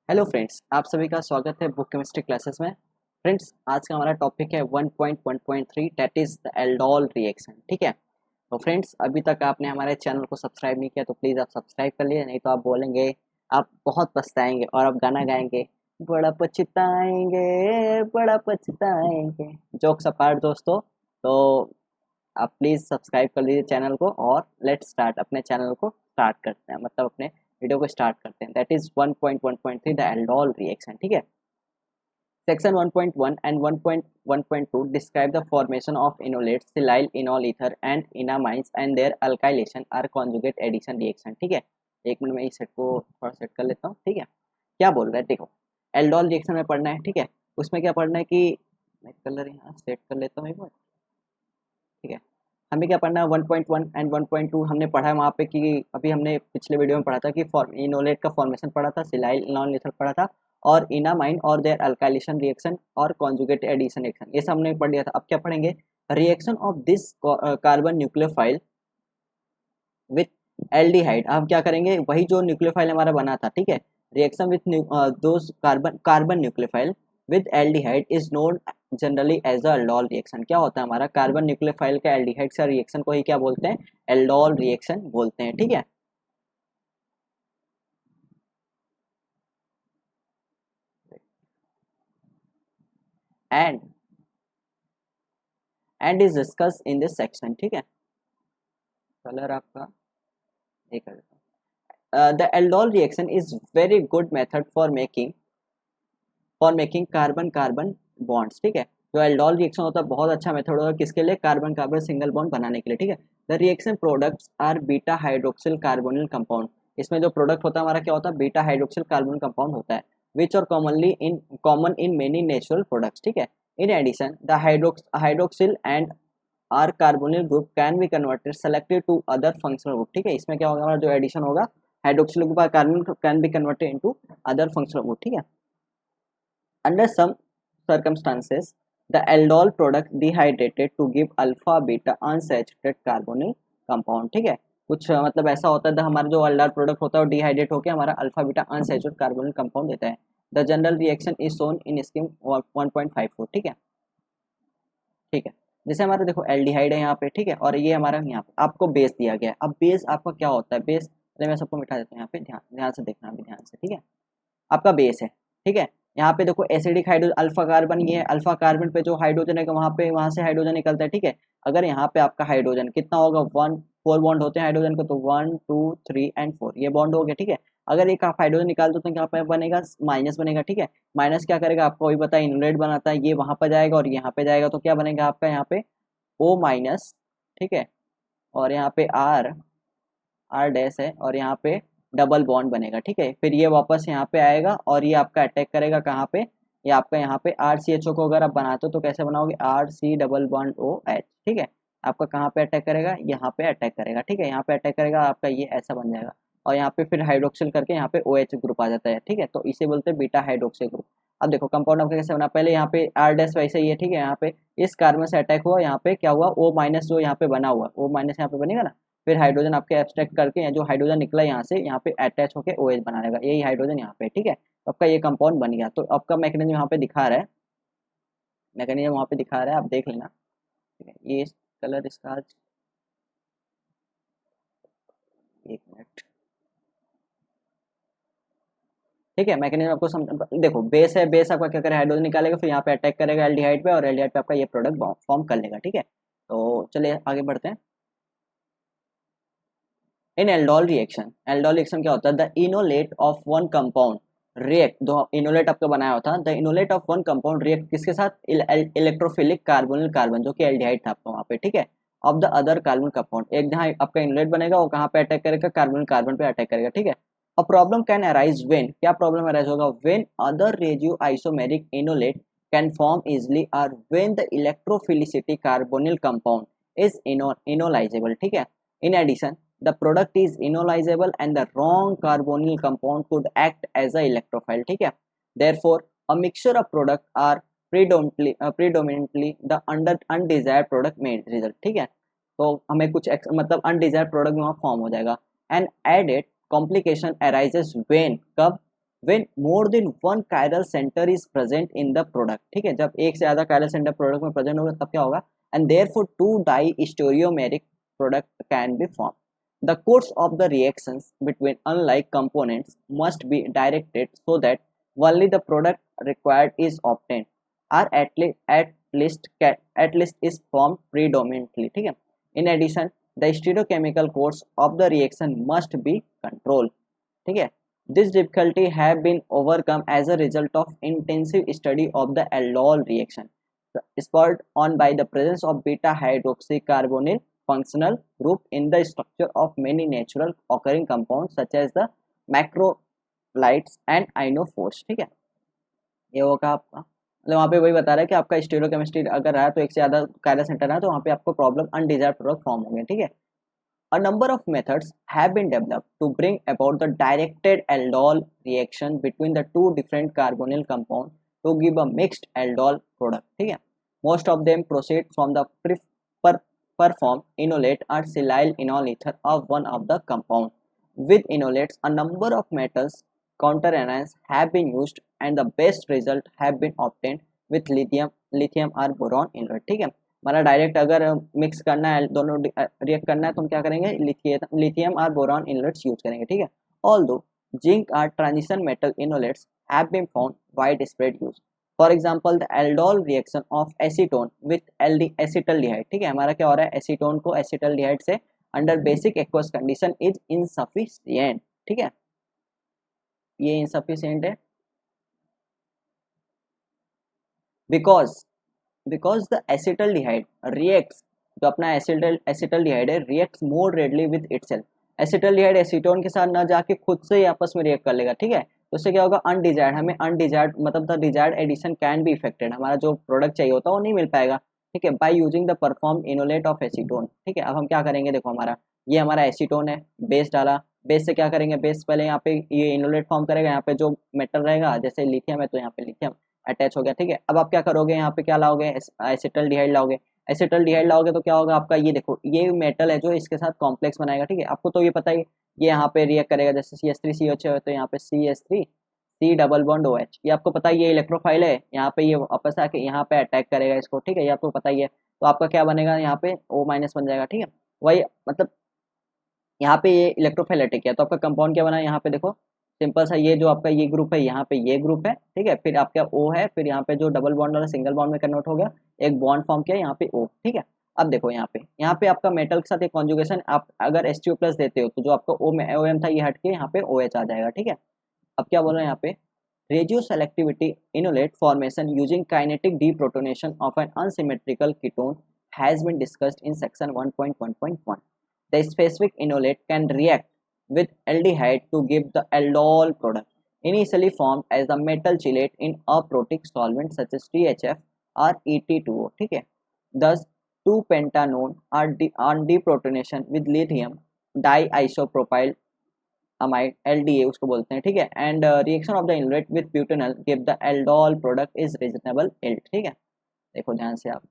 Hello friends, आप सभी का स्वागत है बुक केमिस्ट्री क्लासेस में। फ्रेंड्स, आज का हमारा टॉपिक है 1.1.3 that is the aldol reaction. ठीक है। तो फ्रेंड्स, अभी तक आपने हमारे चैनल को सब्सक्राइब नहीं किया तो प्लीज़ आप सब्सक्राइब कर लीजिए, नहीं तो आप बोलेंगे, आप बहुत पछताएंगे और आप गाना गाएंगे, बड़ा पछताएंगे बड़ा पछताएंगे। जोक्स अपार्ट दोस्तों, तो आप प्लीज़ सब्सक्राइब कर लीजिए चैनल को और लेट्स स्टार्ट, अपने चैनल को स्टार्ट करते हैं, मतलब अपने वीडियो को स्टार्ट करते हैं। That is 1.1.3 the aldol reaction. ठीक है। Section 1.1 and 1.1.2 describe the formation of enolates silyl enol ether and enamines and their alkylation or conjugate addition reaction. ठीक है। एक मिनट में इस सेट को थोड़ा सेट कर लेता हूँ। ठीक है। क्या बोल रहा है देखो, एल्डोल रिएक्शन में पढ़ना है। ठीक है। उसमें क्या पढ़ना है कि मैं कलर यहाँ सेट कर लेता हूँ एक बार। ठीक है। हमें क्या पढ़ना है, 1.1 एंड 1.2 हमने पढ़ा है वहाँ पे कि अभी हमने पिछले वीडियो में पढ़ा था कि इनोलेट का फॉर्मेशन पढ़ा था, सिलाइल नॉन लिथल पढ़ा था, और इनामाइन और देयर अल्काइलेशन रिएक्शन और कॉन्जुगेट एडिशन रिएक्शन, ये सब हमने पढ़ लिया था। अब क्या पढ़ेंगे, reaction of this carbon nucleophile with aldehyde. हम क्या करेंगे, वही जो न्यूक्लियोफाइल हमारा बना था। ठीक है। Reaction with those carbon nucleophile with aldehyde is known generally as a aldol reaction. क्या होता है, हमारा कार्बन न्यूक्लियोफाइल का एल्डिहाइड से रिएक्शन को ही क्या बोलते हैं, एल्डोल रिएक्शन बोलते हैं। ठीक है। And is discuss in this section. ठीक है। कलर आपका ये कर देता हूँ। The aldol reaction is very good method for making carbon carbon bonds. ठीक है। जो एल्डोल रिएक्शन होता है बहुत अच्छा मेथड होता है, किसके लिए, कार्बन कार्बन सिंगल बॉन्ड बनाने के लिए। ठीक है। The reaction products are beta hydroxyl carbonyl compound. इसमें जो प्रोडक्ट होता है हमारा क्या होता है, बीटा हाइड्रोक्सिल कार्बोनिल कंपाउंड होता है, which are common in many natural products. ठीक है। In addition the hydroxyl and are carbonyl group can be converted selected to other functional group. ठीक है। इसमें क्या होगा, हमारा जो एडिशन होगा, hydroxyl group carbon can be converted into other functional group. ठीक है। Under some circumstances, the aldol product dehydrated to give alpha beta unsaturated carbonyl compound। ठीक है। कुछ मतलब ऐसा होता है, हमारा जो अल्डाल प्रोडक्ट होता है वो डिहाइड्रेट होकर हमारा alpha beta unsaturated carbonyl compound देता है। The general reaction is shown in scheme 1.54। ठीक है। ठीक है। जैसे हमारा देखो एल्डिहाइड है यहाँ पे। ठीक है। और ये हमारा यहाँ पे आपको बेस दिया गया है। अब बेस आपका क्या होता है, बेस पहले मैं सबको मिटा देता हूँ यहाँ पे, ध्यान ध्यान से देखना अभी, ध्यान से। ठीक है। आपका बेस है। ठीक है। यहाँ पे देखो एसिडिक हाइड्रोजन अल्फा कार्बन, ये है अल्फा कार्बन पे जो हाइड्रोजन है वहां से हाइड्रोजन निकलता है। ठीक है। अगर यहाँ पे आपका हाइड्रोजन कितना होगा, 4 बॉन्ड होते हैं हाइड्रोजन को, तो 1 2 3 एंड 4 ये बॉन्ड हो गया। ठीक है। अगर एक आप हाइड्रोजन निकाल दो तो यहाँ पे बनेगा माइनस बनेगा। ठीक है। माइनस क्या करेगा, आपको वही पता है, इनलेट बनाता है, ये वहां पर जाएगा और यहाँ पे जाएगा, तो क्या बनेगा आपका यहाँ पे O माइनस। ठीक है। और यहाँ पे आर डैश है और यहाँ पे डबल बॉन्ड बनेगा। ठीक है। फिर ये वापस यहाँ पे आएगा और ये आपका अटैक करेगा कहाँ पे, ये आपका यहाँ पे आर सी एच ओ को अगर आप बनाते हो तो कैसे बनाओगे, R C double bond O H. ठीक है। आपका कहाँ पे अटैक करेगा, यहाँ पे अटैक करेगा। ठीक है। यहाँ पे अटैक करेगा, आपका ये ऐसा बन जाएगा और यहाँ पे फिर हाइड्रोक्सिल करके यहाँ पे ओ एच ग्रुप आ जाता है। ठीक है। तो इसे बोलते हैं बीटा हाइड्रोक्सिल ग्रुप। अब देखो कंपाउंड आपका कैसे बना, पहले यहाँ पे आर डैश वैसे ही है। ठीक है। यहाँ पे इस कार्बन से अटैक हुआ, यहाँ पे क्या हुआ, ओ माइनस जो यहाँ पे बना हुआ, ओ माइनस यहाँ पे बनेगा ना, फिर हाइड्रोजन आपके एब्स्ट्रैक्ट करके जो हाइड्रोजन निकला यहाँ से, यहाँ पे अटैच होकर ओ एच बना देगा, यही हाइड्रोजन यहाँ पे। ठीक है। तो आपका ये कंपाउंड बन गया। तो आपका मैकेनिज्म यहाँ पे दिखा रहा है, मैकेनिज्म वहाँ पे दिखा रहा है, आप देख लेना। ठीक है। ये कलर इसका एक मिनट। ठीक है। मैकेनिज्म आपको देखो, बेस है, बेस आपका क्या करेगा, हाइड्रोजन निकालेगा, फिर यहाँ पे अटैक करेगा एल्डिहाइड पे और एल्डिहाइड पे आपका ये प्रोडक्ट फॉर्म कर लेगा। ठीक है। तो चलिए आगे बढ़ते हैं। इन एल्डोल रिएक्शन क्या होता है, the enolate of one compound react, जो इनोलेट आपका बनाया होता है, the enolate of one compound react किसके साथ, इलेक्ट्रोफिलिक कार्बोनिल कार्बन, जो कि एल्डिहाइड था आपका वहाँ पे। ठीक है। Of the other carbon compound, एक जहाँ आपका इनोलेट बनेगा वो कहाँ पे अटैक करेगा, कार्बोनिल कार्बन पे अटैक करेगा। ठीक है। A problem can arise when, क्या प्रॉब्लम अराइज होगा, when other regioisomeric enolate can form easily और when the electrophilicity carbonyl compound is enolisable. ठीक है। In addition the product is inolizable and the wrong carbonyl compound could act as a electrophile। ठीक है। therefore a mixture of product are predominantly the undesired product may result। ठीक है। तो हमें कुछ मतलब अनडिजायर्ड प्रोडक्ट वहाँ फॉर्म हो जाएगा। And added complication arises when, कब, when more than one chiral center is present in the product, ठीक है, जब एक से ज़्यादा chiral center प्रोडक्ट में प्रेजेंट होगा तब क्या होगा, and therefore two distereomeric product can be formed. The course of the reactions between unlike components must be directed so that only the product required is obtained, or at least is formed predominantly, ठीक है. In addition, the stereochemical course of the reaction must be controlled, ठीक है. This difficulty have been overcome as a result of intensive study of the aldol reaction, spurred on by the presence of beta hydroxycarbonyl functional group in the structure of many natural occurring compounds such as the macrolides and ionophores, ठीक है. ये होगा आपका, मतलब वहाँ पे वही बता रहा है कि आपका स्टीरियोकेमिस्ट्री अगर रहा तो एक से ज़्यादा कायरल सेंटर है तो वहाँ पे आपको प्रॉब्लम अनडिजायर्ड प्रोडक्ट फॉर्म होंगे, ठीक है. A number of methods have been developed to bring about the directed aldol reaction between the two different carbonyl compounds to give a mixed aldol product, ठीक है. Most of them proceed from the performed enolate or silyl enol ether of one of the compound. With enolates, a number of metals counteranions have been used and the best result have been obtained with lithium or boron enolate, ठीक है. हमारा direct अगर mix करना है, दोनों react करना है तो हम क्या करेंगे, लिथियम और बोरॉन इनलेट्स यूज करेंगे, ठीक है. ऑल्दो जिंक और transition metal enolates have been found widespread use. For example the aldol reaction of acetone with acetaldehyde, ठीक है. हमारा क्या हो रहा है, एसीटोन को एसिटल्डिहाइड से under basic aqueous condition is insufficient, ठीक है. ये इनसफिशिएंट है because the acetaldehyde reacts, जो अपना acetaldehyde है reacts more readily with itself. acetaldehyde acetone के साथ ना जाके खुद से ही आपस में रिएक्ट कर लेगा, ठीक है. तो उससे क्या होगा, अनडिजायर्ड, हमें अनडिजायर्ड मतलब the desired addition can be affected, हमारा जो प्रोडक्ट चाहिए होता है वो नहीं मिल पाएगा, ठीक है, bye using the perform enolate of acetone, ठीक है. अब हम क्या करेंगे, देखो हमारा ये हमारा एसीटोन है, बेस डाला, बेस से क्या करेंगे, बेस पहले यहाँ पे ये इनोलेट फॉर्म करेगा, यहाँ पे जो मेटल रहेगा जैसे लिथियम है तो यहाँ पे लिथियम अटैच हो गया, ठीक है. अब आप क्या करोगे, यहाँ पे क्या लाओगे, एसिटल्डिहाइड लाओगे. एसिटल्डिहाइड लाओगे तो क्या होगा आपका, ये देखो ये मेटल है जो इसके साथ कॉम्प्लेक्स बनाएगा, ठीक है. आपको तो ये पता ही, ये यहाँ पे रिएक्ट करेगा, जैसे CH3CH है तो यहाँ पे CH3 C double bond OH, ये आपको पता ही, ये इलेक्ट्रोफाइल है, यहाँ पे ये वापस आके यहाँ पे अटैक करेगा इसको, ठीक है, ये आपको पता ही है. तो आपका क्या बनेगा, यहाँ पे O माइनस बन जाएगा, ठीक है. वही मतलब यहाँ पे ये इलेक्ट्रोफाइलेटिक है तो आपका कंपाउंड क्या बना है, यहाँ पे देखो सिंपल सा, ये जो आपका ये ग्रुप है, यहाँ पे ये ग्रुप है, ठीक है. फिर आपका O है, फिर यहाँ पे जो डबल बॉन्ड वाला सिंगल बॉन्ड में कन्वर्ट हो गया, एक बॉन्ड फॉर्म किया यहाँ पे O, ठीक है. अब देखो यहाँ पे आपका मेटल के साथ एक कॉन्जुगेशन, आप अगर H2O प्लस देते हो तो जो आपका OM था ये हट के यहाँ पे OH आ जाएगा, ठीक है. अब क्या बोल रहे हैं यहाँ पे, radio selectivity enolate formation using kinetic deprotonation of an unsymmetrical ketone has been discussed in section 1.1.1. The specific enolate can react with aldehyde to give the aldol product, initially formed as the metal chelate in aprotic solvent such as THF or ET2O, ठीक है. Thus, 2-pentanone on deprotonation with lithium diisopropyl amide LDA उसको बोलते हैं, ठीक है. And reaction of the enolate with butanol give the aldol product is reasonable yield, ठीक है. देखो ध्यान से आप,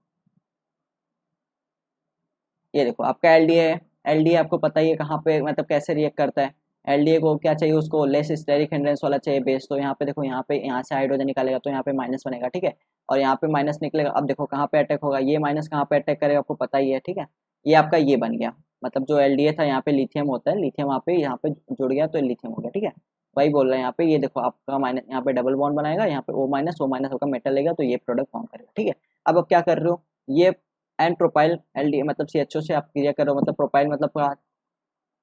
ये देखो आपका एलडीए है. एलडीए आपको पता ही है कहाँ पे मतलब कैसे रिएक्ट करता है. एलडीए को क्या चाहिए, उसको लेस स्टेरिक हिंड्रेंस वाला चाहिए बेस, तो यहाँ पे देखो, यहाँ पे यहाँ से हाइड्रोजन निकालेगा तो यहाँ पे माइनस बनेगा, ठीक है. और यहाँ पे माइनस निकलेगा, अब देखो कहाँ पे अटैक होगा, ये माइनस कहाँ पे अटैक करेगा आपको पता ही है, ठीक है. ये आपका ये बन गया, मतलब जो एलडीए था यहाँ पे लिथियम होता है, लिथियम यहाँ पे जुड़ गया तो लिथियम हो गया, ठीक है. वही बोल रहे हैं यहाँ पे, ये देखो आपका माइनस यहाँ पे डबल बॉन्ड बनाएगा, यहाँ पे ओ माइनस होकर मेटल लेगा तो ये प्रोडक्ट फॉर्म करेगा, ठीक है. अब आप क्या कर रहे हो, ये एंड प्रोपाइल एलडी मतलब CHO से आप क्रिया करो, मतलब प्रोपाइल मतलब क्या,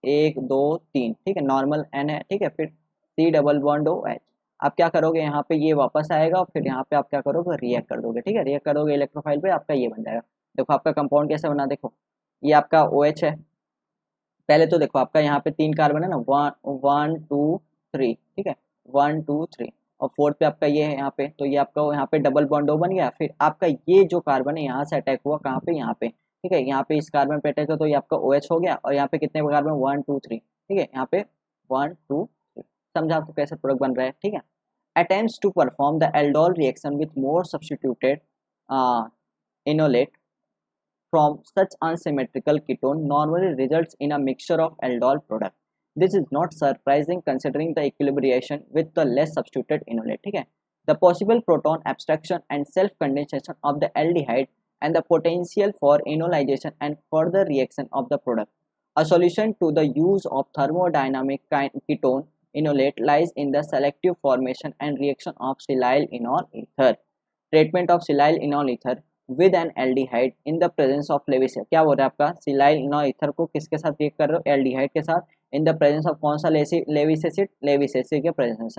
1 2 3, ठीक है, नॉर्मल N है, ठीक है. फिर C डबल बॉन्ड OH, आप क्या करोगे, यहाँ पे ये वापस आएगा और फिर यहाँ पे आप क्या करोगे, रिएक्ट कर दोगे, ठीक है. रिएक्ट करोगे इलेक्ट्रोफाइल पे, आपका ये बन जाएगा. देखो आपका कंपाउंड कैसे बना, देखो ये आपका OH है. पहले तो देखो आपका यहाँ पे 3 कार्बन है ना, 1 1 2 3, ठीक है, 1 2 3, और फोर्थ पे आपका ये है यहाँ पे, तो ये आपका यहाँ पे डबल बॉन्ड O बन गया. फिर आपका ये जो कार्बन है यहाँ से अटैक हुआ कहाँ पे, यहाँ पे, ठीक है. यहाँ पे इस कार्बन पे अटैक हुआ तो ये आपका OH हो गया, और यहाँ पे कितने कार्बन, 1 2 3, ठीक है. यहाँ पे 1 2 3, समझा आपको कैसे प्रोडक्ट बन रहा है, ठीक है. Attempts to perform the aldol reaction with more substituted enolate from such unsymmetrical ketone normally results in a mixture of aldol product. This is not surprising considering the equilibration with the less substituted enolate. ठीक है, the possible proton abstraction and self condensation of the aldehyde and the potential for enolization and further reaction of the product. A solution to the use of thermodynamic ketone enolate lies in the selective formation and reaction of silyl enol ether. Treatment of silyl enol ether with an aldehyde in the presence of Lewis. क्या बोल रहा है आपका, silyl इनॉल ether को किसके साथ react कर रहे हो, एल्डिहाइड के साथ, इन द प्रेजेंस ऑफ कौन सा लेविस एसिड, लेविस एसिड के presence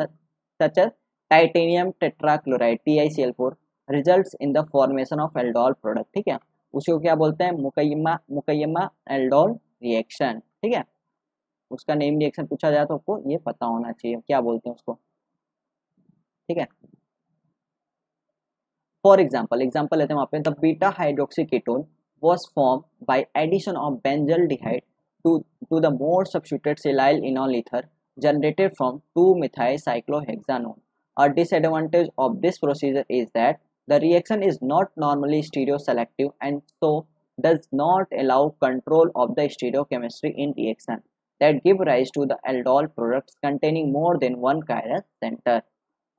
such as titanium tetrachloride TiCl4 results in the formation of aldol product. ठीक है, उसको क्या बोलते हैं, मुकय्यमा एल्डोल रिएक्शन। ठीक है, उसका नेम रिएक्शन पूछा जाए तो आपको ये पता होना चाहिए क्या बोलते हैं उसको। ठीक है, फॉर एग्जाम्पल लेते हैं वहाँ पे, the beta hydroxy ketone was formed by addition of benzaldehyde to the more substituted silyl enol ether generated from 2-methylcyclohexanone. A disadvantage of this procedure is that the reaction is not normally stereoselective and so does not allow control of the stereochemistry in reaction that give rise to the aldol products containing more than one chiral center.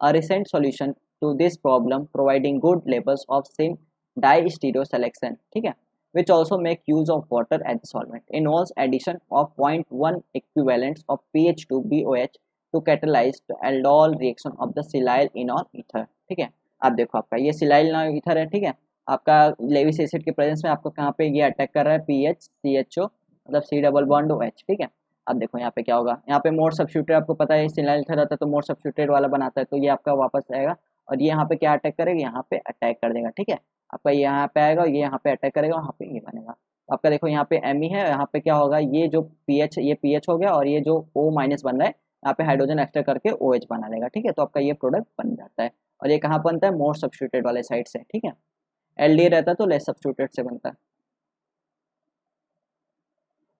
A recent solution to this problem providing good levels of same distereoselection, ठीक है, which also make use of water as a solvent, involves addition of 0.1 equivalents of PH2BOH to catalyze the aldol reaction of the silyl enol ether। ठीक है, आप देखो आपका ये silyl enol ether है। ठीक है, आपका लेविस एसिड के प्रेजेंस में आपको कहाँ पे ये अटैक कर रहा है, PHCHO मतलब C डबल बॉन्ड OH। ठीक है, अब देखो यहाँ पे क्या होगा, यहाँ पे मोर सब्स्टिट्यूटेड आपको पता है सिलाइल ईथर रहता है तो मोर सब्स्टिट्यूटेड वाला बनाता है, तो ये आपका वापस आएगा और ये यहाँ पे क्या अटैक करेगा, यहाँ पे अटैक कर देगा। ठीक है, आपका ये यहाँ पे आएगा, ये यहाँ पे अटैक करेगा, वहाँ पे ये बनेगा। आपका देखो यहाँ पे Me है, यहाँ पे क्या होगा, ये जो पीएच ये पीएच हो गया और ये जो O माइनस बन रहा है यहाँ पे हाइड्रोजन एक्स्ट्रा करके OH बना लेगा। ठीक है, तो आपका ये प्रोडक्ट बन जाता है और ये कहाँ बनता है, मोर सब्स्टिट्यूटेड वाले साइड से। ठीक है, एलडी रहता है तो लेस सब्स्टिट्यूटेड से बनता है।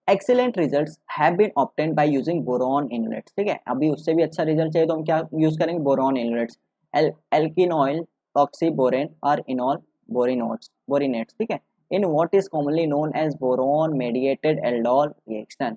Excellent results have been obtained by using boron enolates. ठीक है, अभी उससे भी अच्छा रिजल्ट चाहिए तो हम क्या यूज करेंगे, बोरॉन इनलेट्स, एल्किनॉइल ऑक्सीबोरेन और इनॉल बोरिनेट्स। ठीक है, in what is commonly known as boron mediated aldol reaction.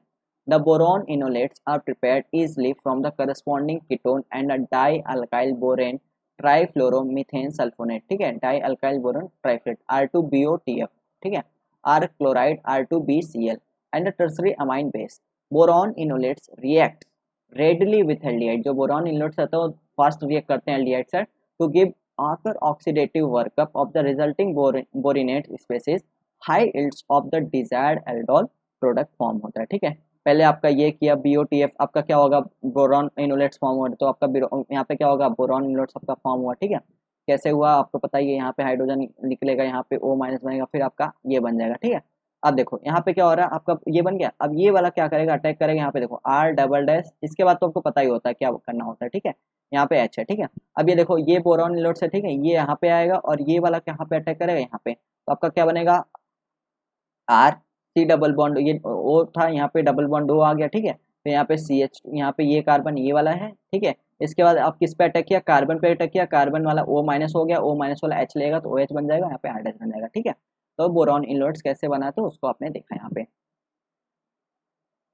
The boron enolates are prepared easily from the corresponding ketone and a dialkyl boron trifluoromethane sulfonate। ठीक है, dialkyl boron trifluorate R2BOTF। ठीक है, R chloride R2BCl and a tertiary amine base. Boron enolates react readily with aldehyde। जो boron enolates रहता है वो fast react करते हैं aldehyde से to give after oxidative workup of the resulting borinate species high yields of the desired aldol product form होता है। ठीक है, पहले आपका ये किया BOTF, आपका क्या होगा, बोरॉन इनोलेट्स फॉर्म हुआ, तो आपका यहाँ पे क्या होगा, बोरॉन इनोलेट्स आपका फॉर्म हुआ। ठीक है, कैसे हुआ आपको पता ही है, यहाँ पे हाइड्रोजन निकलेगा, यहाँ पे O माइनस बनेगा, फिर आपका ये बन जाएगा। ठीक है, अब देखो यहाँ पे क्या हो रहा है, आपका ये बन गया, अब ये वाला क्या करेगा, अटैक करेगा, यहाँ पे देखो R डबल डैश, इसके बाद तो आपको पता ही होता है क्या करना होता है। ठीक है, यहाँ पे H है। ठीक है, अब ये देखो ये बोरॉन इनोलेट्स है। ठीक है, ये यहाँ पे आएगा और ये वाला यहाँ पे अटैक करेगा यहाँ पे, तो आपका क्या बनेगा, R C डबल बॉन्ड, ये O था यहाँ पे डबल बॉन्ड O आ गया। ठीक है, तो यहाँ पे CH, यहाँ पे ये कार्बन ये वाला है। ठीक है, इसके बाद आप किस पे अटैक किया, कार्बन पे अटैक किया, कार्बन वाला O माइनस हो गया, O माइनस वाला H लेगा तो OH बन जाएगा, यहाँ पे R डैश बन जाएगा। ठीक है, तो बोरॉन इनोलेट्स कैसे बनाते हैं उसको आपने देखा यहाँ पे।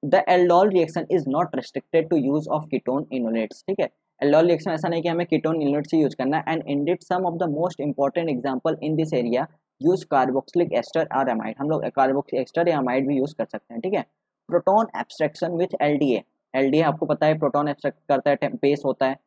The aldol reaction is not restricted to use of ketone enolates. ठीक है, एल्डोल रिएक्शन ऐसा नहीं कि हमें कीटोन इनोलेट्स ही यूज करना है, and indeed some of the most important example in this area use carboxylic ester और एमाइड। हम लोग कार्बोक्सिलिक एस्टर या एमाइड भी यूज कर सकते हैं। ठीक है, प्रोटॉन एब्स्ट्रैक्शन विथ एलडीए आपको पता है प्रोटॉन एब्स्ट्रैक्ट करता है, बेस होता है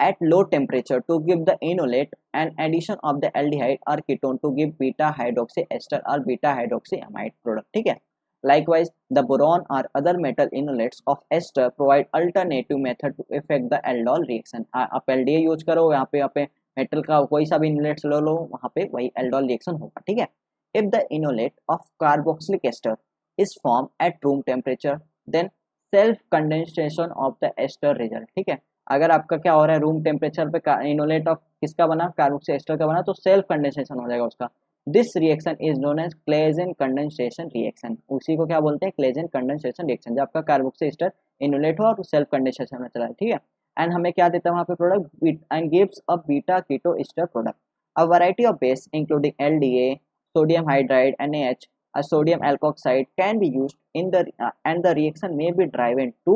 at low temperature to give the enolate and addition of the aldehyde or ketone to give beta hydroxy ester or beta hydroxy amide product। ठीक है, likewise the boron or other metal enolates of ester provide alternative method to effect the aldol reaction। आप LDA use करो, यहाँ पे metal का कोई सा भी इनोलेट्स ले लो, वहाँ पे वही एल्डोल रिएक्शन होगा। ठीक है, if the enolate of carboxylic ester is formed at room temperature then self condensation of the ester result। ठीक है, अगर आपका क्या हो रहा है, रूम टेम्परेचर पे इनोलेट ऑफ किसका बना, कार्बोक्सिलिक एस्टर का बना, तो सेल्फ कंडेंसेशन हो जाएगा उसका। This reaction is known as Claisen condensation reaction. उसी को क्या बोलते हैं, क्लेजन कंडेंसेशन रिएक्शन, जब आपका कार्बोक्सिलिक एस्टर इनोलेट हुआ और सेल्फ कंडेंसेशन में चला है। ठीक है, एंड हमें क्या देता है वहाँ पे product, and gives a beta keto ester product. A variety of base including LDA, sodium hydride, NaH, a sodium alkoxide can be used in the and the reaction may be driven to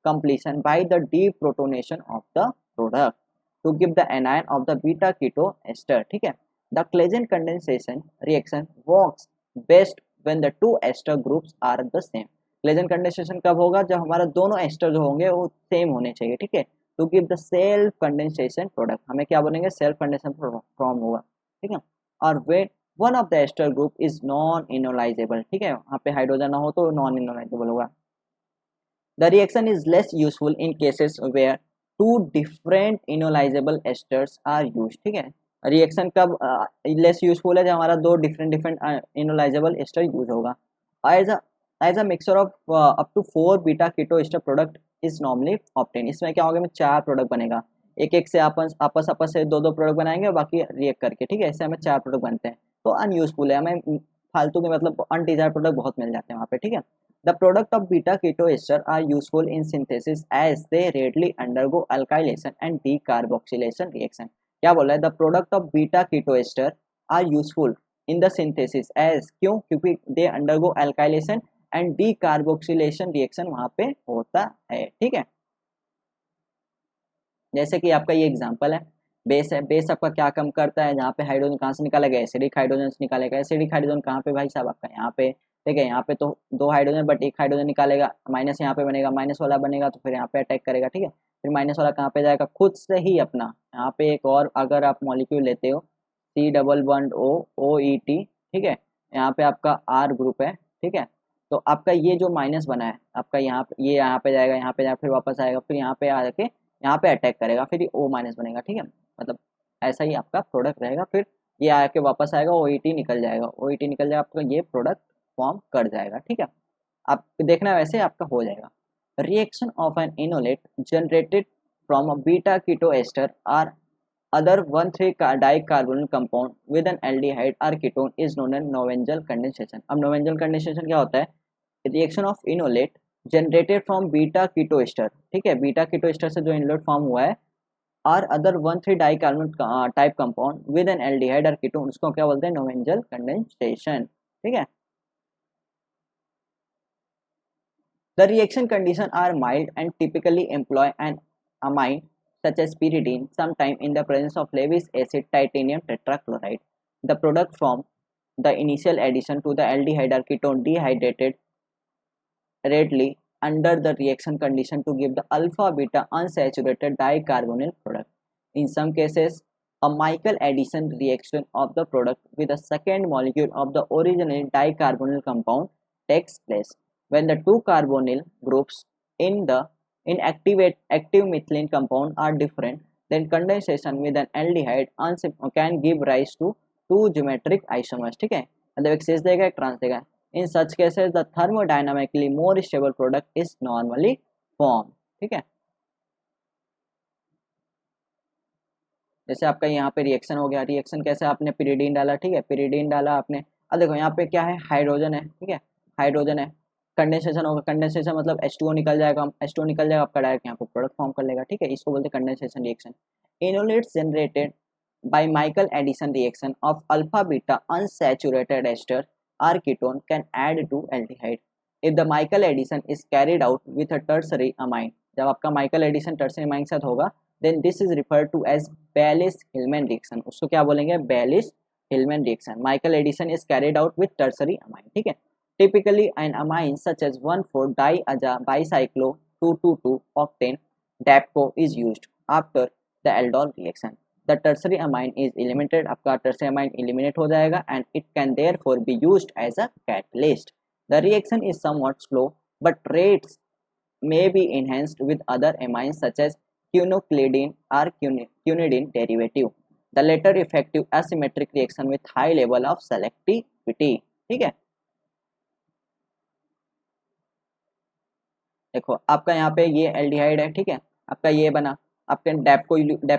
completion by the deprotonation of the product to give the anion of the beta keto ester. ठीक है, the Claisen condensation reaction works best when the two ester groups are the same. Claisen condensation कब होगा? जब हमारा दोनों ester जो होंगे वो सेम होने चाहिए. ठीक है, to give the self condensation product, हमें क्या बोलेंगे? सेल्फ कंडेंसेशन फॉर्म होगा. ठीक है, और वे one of the ester group is non enolisable. ठीक है, वहाँ पे हाइड्रोजन ना हो तो नॉन इनोलाइजेबल होगा. The reaction is less useful in cases where two different enolisable esters are use. ठीक है, रिएक्शन कब लेस यूजफुल है? जब हमारा दो डिफरेंट इनोलाइजेबल एस्टर यूज होगा. As a mixture of up to 4 beta keto ester product is normally obtain. इसमें क्या होगा? में 4 प्रोडक्ट बनेगा. एक एक से आपस आपस से दो प्रोडक्ट बनाएंगे और बाकी रिएक्ट करके. ठीक है, इससे हमें 4 प्रोडक्ट बनते हैं. तो अनयूजफुल है, हमें फालतू के मतलब अनडिजायर्ड प्रोडक्ट बहुत मिल जाते हैं वहाँ पे. ठीक है, the product of beta keto ester are useful in synthesis as they readily undergo alkylation and decarboxylation reaction. क्या बोला है? The product of beta keto ester are useful in the synthesis as, क्यों? क्योंकि they undergo alkylation and decarboxylation reaction वहाँ पे होता है. ठीक है, जैसे कि आपका ये एग्जांपल है, बेस है. बेस आपका क्या कम करता है? जहाँ पे हाइड्रोजन कहाँ से निकालेगा? एसिडिक हाइड्रोजन से निकालेगा. एसिडिक हाइड्रोजन कहाँ पे भाई साहब? आपका यहाँ पे. ठीक है, यहाँ पे तो 2 हाइड्रोजन बट 1 हाइड्रोजन निकालेगा. माइनस यहाँ पे बनेगा, माइनस वाला बनेगा तो फिर यहाँ पे अटैक करेगा. ठीक है, फिर माइनस वाला कहाँ पे जाएगा? खुद से ही अपना यहाँ पे एक और अगर आप मॉलिक्यूल लेते हो सी डबल बॉन्ड ओ ओ ई टी. ठीक है, यहाँ पे आपका आर ग्रुप है. ठीक है, तो आपका ये जो माइनस बना है आपका यहाँ पे, ये यहाँ पे जाएगा, यहाँ पे जाएगा, फिर वापस आएगा, फिर यहाँ पे आके यहाँ पे अटैक करेगा, फिर ओ माइनस बनेगा. ठीक है, मतलब ऐसा ही आपका प्रोडक्ट रहेगा. फिर ये आके वापस आएगा, ओ निकल जाएगा, ओ निकल जाएगा, आपका ये प्रोडक्ट फॉर्म कर जाएगा. ठीक है, आप देखना वैसे आपका हो जाएगा. Reaction of an enolate generated from a beta keto ester are other 1,3-dicarbonyl compound with an aldehyde or ketone is known as Novenzel condensation. अब Novenzel condensation क्या होता है? Reaction of enolate generated from beta keto ester. ठीक है, beta keto ester से जो enolate form हुआ है और other 1,3-dicarbonyl type compound with an aldehyde और कीटोन, उसको क्या बोलते हैं? नोवेंजल कंडेंसेशन. ठीक है, the reaction conditions are mild and typically employ an amine such as pyridine, sometime in the presence of Lewis acid titanium tetrachloride. The product from the initial addition to the aldehyde or ketone dehydrated readily under the reaction condition to give the alpha beta unsaturated dicarbonyl product. In some cases, a Michael addition reaction of the product with a second molecule of the original dicarbonyl compound takes place. When the two carbonyl groups in the active methylene compound are different, then condensation with an aldehyde can give rise to two geometric isomers. ठीक है, मतलब एक शेष देगा एक trans देगा. In such cases, the thermodynamically more stable product is normally formed. ठीक है, जैसे आपका यहाँ पे रिएक्शन हो गया. रिएक्शन कैसे? आपने पिरिडीन डाला. ठीक है, पिरिडीन डाला आपने. अब देखो यहाँ पे क्या है? हाइड्रोजन है. ठीक है, हाइड्रोजन है. कंडेंसेशन होगा. कंडेंसेशन मतलब H2O निकल जाएगा. H2O निकल जाएगा, आपका डायरेक्ट यहाँ पे प्रोडक्ट फॉर्म कर लेगा. ठीक है, इसको बोलते हैं condensation reaction. Enolates generated by Michael addition reaction of alpha beta unsaturated ester or ketone can add to aldehyde if the Michael addition is carried out with a tertiary amine. जब आपका Michael addition tertiary amine के साथ होगा, then this is referred to as Baylis-Hillman reaction. उसको क्या बोलेंगे? Baylis-Hillman reaction. Michael addition is carried out with tertiary amine. ठीक है, typically an amine such as 1,4-diaza bicyclo 2,2,2 octane DAPCO is used after the aldol reaction. The tertiary amine is eliminated. आपका tertiary amine eliminate हो जाएगा and it can therefore be used as a catalyst. The reaction is somewhat slow, but rates may be enhanced with other amines such as quinoclidine or quinidine derivative. The latter effective asymmetric reaction with high level of selectivity. ठीक है, देखो आपका यहाँ पे ये aldehyde है. ठीक है, आपका ये बना, आपने डैप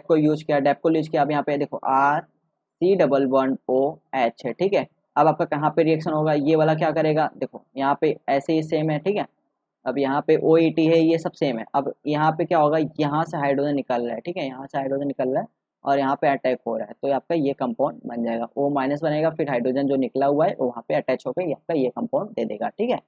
को यूज किया. अब यहाँ पे देखो R C double bond O H है. ठीक है, अब आपका कहाँ पे रिएक्शन होगा? ये वाला क्या करेगा? देखो यहाँ पे ऐसे ही सेम है. ठीक है, अब यहाँ पे ओ ई टी है, ये सब सेम है. अब यहाँ पे क्या होगा? यहाँ से हाइड्रोजन निकल रहा है. ठीक है, यहाँ से हाइड्रोजन निकल रहा है और यहाँ पे अटैक हो रहा है, तो आपका ये कंपाउंड बन जाएगा. ओ माइनस बनेगा, फिर हाइड्रोजन जो निकला हुआ है वहाँ पे अटैच होकर आपका ये कंपाउंड दे देगा. ठीक है,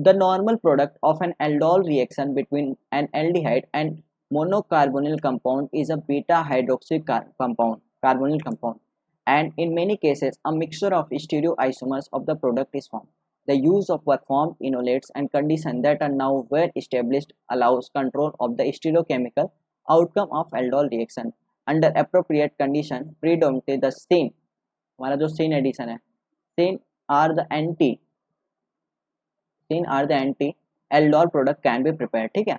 The normal product of an aldol reaction between an aldehyde and monocarbonyl compound is a beta hydroxy carbonyl compound, and in many cases a mixture of stereoisomers of the product is formed. The use of performed enolates and conditions that are now well established allows control of the stereochemical outcome of aldol reaction. Under appropriate condition, predominantly the syn, हमारा जो syn addition है, syn are the anti aldol product can be prepared. ठीक है,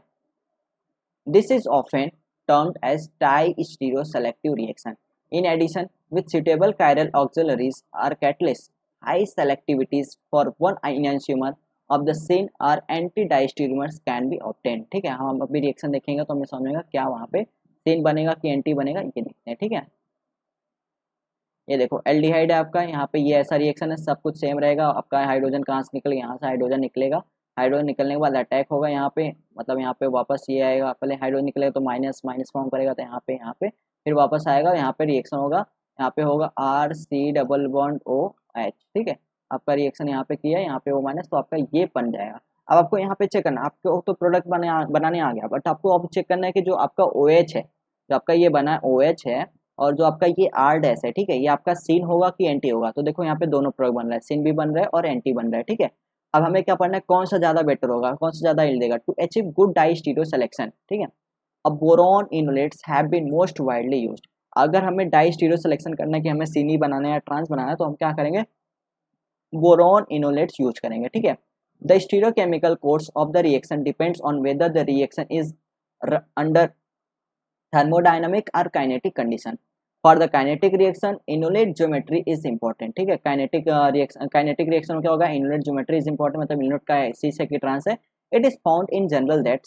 this is often termed as di-stereoselective reaction. In addition, with suitable chiral auxiliaries or catalysts, high selectivities for one enantiomer of the syn or anti-diastereomers can be obtained. ठीक है, हम अभी reaction देखेंगे तो हमें समझेगा क्या वहाँ पे syn बनेगा कि एंटी बनेगा, ये देखते हैं. ठीक है, ये देखो एल्डिहाइड है आपका, यहाँ पे ये ऐसा रिएक्शन है, सब कुछ सेम रहेगा. आपका हाइड्रोजन कहाँ से निकल, यहाँ से हाइड्रोजन निकलेगा. हाइड्रोजन निकलने के बाद अटैक होगा यहाँ पे, मतलब यहाँ पे वापस ये आएगा. पहले हाइड्रोजन निकलेगा तो माइनस माइनस फॉर्म करेगा, तो यहाँ पे फिर वापस आएगा, यहाँ पे रिएक्शन होगा, यहाँ पे होगा RC डबल बॉन्ड OH. ठीक है, आपका रिएक्शन यहाँ पे किया, यहाँ पे O माइनस, तो आपका ये बन जाएगा. अब आपको यहाँ पे चेक करना, आपको तो प्रोडक्ट बनाने आ गया, बट आपको अब चेक करना है कि जो आपका OH है, जो आपका ये बना है OH है, और जो आपका ये R डैश है, ठीक है, ये आपका सिन होगा कि एंटी होगा. तो देखो यहाँ पे दोनों प्रोडक्ट बन रहा है, सिन भी बन रहा है और एंटी बन रहा है. ठीक है, अब हमें क्या पढ़ना है, कौन सा ज़्यादा बेटर होगा, कौन सा ज़्यादा यील्ड देगा to achieve good diastereoselection. ठीक है, अब boron enolates have been most widely used. अगर हमें डाई स्टीरियो सिलेक्शन करना है कि हमें सिनी बनाना है या ट्रांस बनाना है, तो हम क्या करेंगे, बोरॉन इनोलेट्स यूज करेंगे. ठीक है, the stereochemical course of the reaction depends on whether the reaction is under thermodynamic और kinetic condition. For the kinetic reaction enolate geometry is important. ठीक है, काइनेटिक रिएक्शन में क्या होगा, इनोलेट ज्योमेट्री इज इंपॉर्टेंट, मतलब इनोलेट का cis है कि ट्रांस है. It is found in general that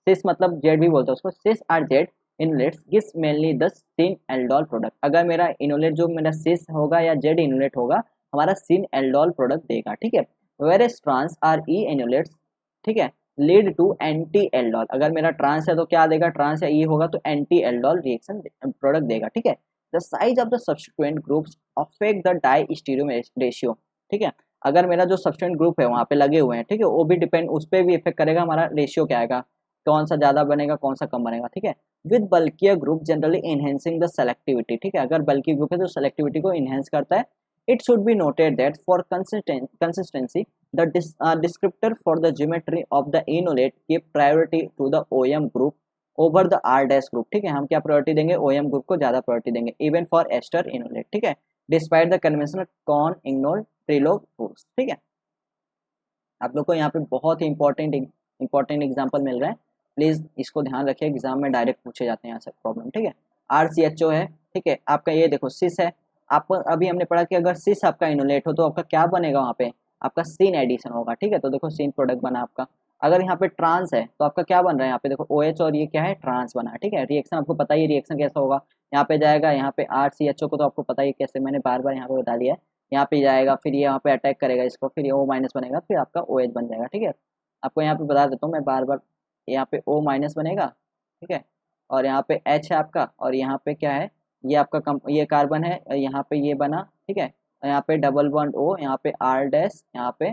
cis मतलब जेड भी बोलते हैं उसको, cis or Z enolates gives mainly the syn aldol product. अगर मेरा इनोलेट जो मेरा सिस होगा या जेड इनोलेट होगा, हमारा सिन एल्डोल प्रोडक्ट देगा. ठीक है, वेरेस ट्रांस आर ई इनोलेट्स, ठीक है, लीड टू एंटी एल्डोल. अगर मेरा ट्रांस है तो क्या देगा, ट्रांस या ई होगा तो एंटी एल्डोल रिएक्शन प्रोडक्ट देगा. ठीक है, the size of the substituent groups affect the diastereo ratio. ठीक है, अगर मेरा जो सब्स्टिट्यूएंट ग्रुप है वहाँ पे लगे हुए हैं, ठीक है, वो भी डिपेंड, उस पर भी इफेक्ट करेगा हमारा रेशियो क्या आएगा, कौन सा ज़्यादा बनेगा कौन सा कम बनेगा. ठीक है, with bulkier group generally enhancing the selectivity. ठीक है, अगर बल्कि ग्रुप है तो सेलेक्टिविटी को इनहेंस करता है. It should be noted that for consistency, the descriptor for the geometry of the enolate give priority to the OM group over the R dash group. ठीक है, हम क्या प्रायोरिटी देंगे, OM ग्रुप को ज़्यादा प्रायोरिटी देंगे, even for ester enolate. ठीक है, despite the conventional con ignol trilog rules. ठीक है, आप लोग को यहाँ पे बहुत ही इंपॉर्टेंट एग्जाम्पल मिल रहा है, प्लीज़ इसको ध्यान रखिए, एग्जाम में डायरेक्ट पूछे जाते हैं यहाँ से प्रॉब्लम. ठीक है, RCHO है. ठीक है, आपका ये देखो सिस है. आप अभी हमने पढ़ा कि अगर सिस आपका इनोलेट हो तो आपका क्या बनेगा, वहाँ पे आपका सिन एडिशन होगा. ठीक है, तो देखो सिन प्रोडक्ट बना आपका. अगर यहाँ पे ट्रांस है तो आपका क्या बन रहा है, यहाँ पे देखो OH और ये क्या है, ट्रांस बना. ठीक है, रिएक्शन आपको पता ही रिएक्शन कैसा होगा, यहाँ पे जाएगा, यहाँ पे RCHO को तो आपको पता ही कैसे, मैंने बार बार यहाँ पे बता दिया है. यहाँ पे जाएगा, फिर ये यहाँ पे अटैक करेगा इसको, फिर ये O माइनस बनेगा, फिर आपका OH बन जाएगा. ठीक है, आपको यहाँ पे बता देता हूँ मैं बार बार, यहाँ पे O माइनस बनेगा. ठीक है, और यहाँ पे H है आपका, और यहाँ पे क्या है, ये आपका ये कार्बन है, यहाँ पे ये बना. ठीक है, यहाँ पे डबल बॉन्ड O, यहाँ पे R डैश, यहाँ पे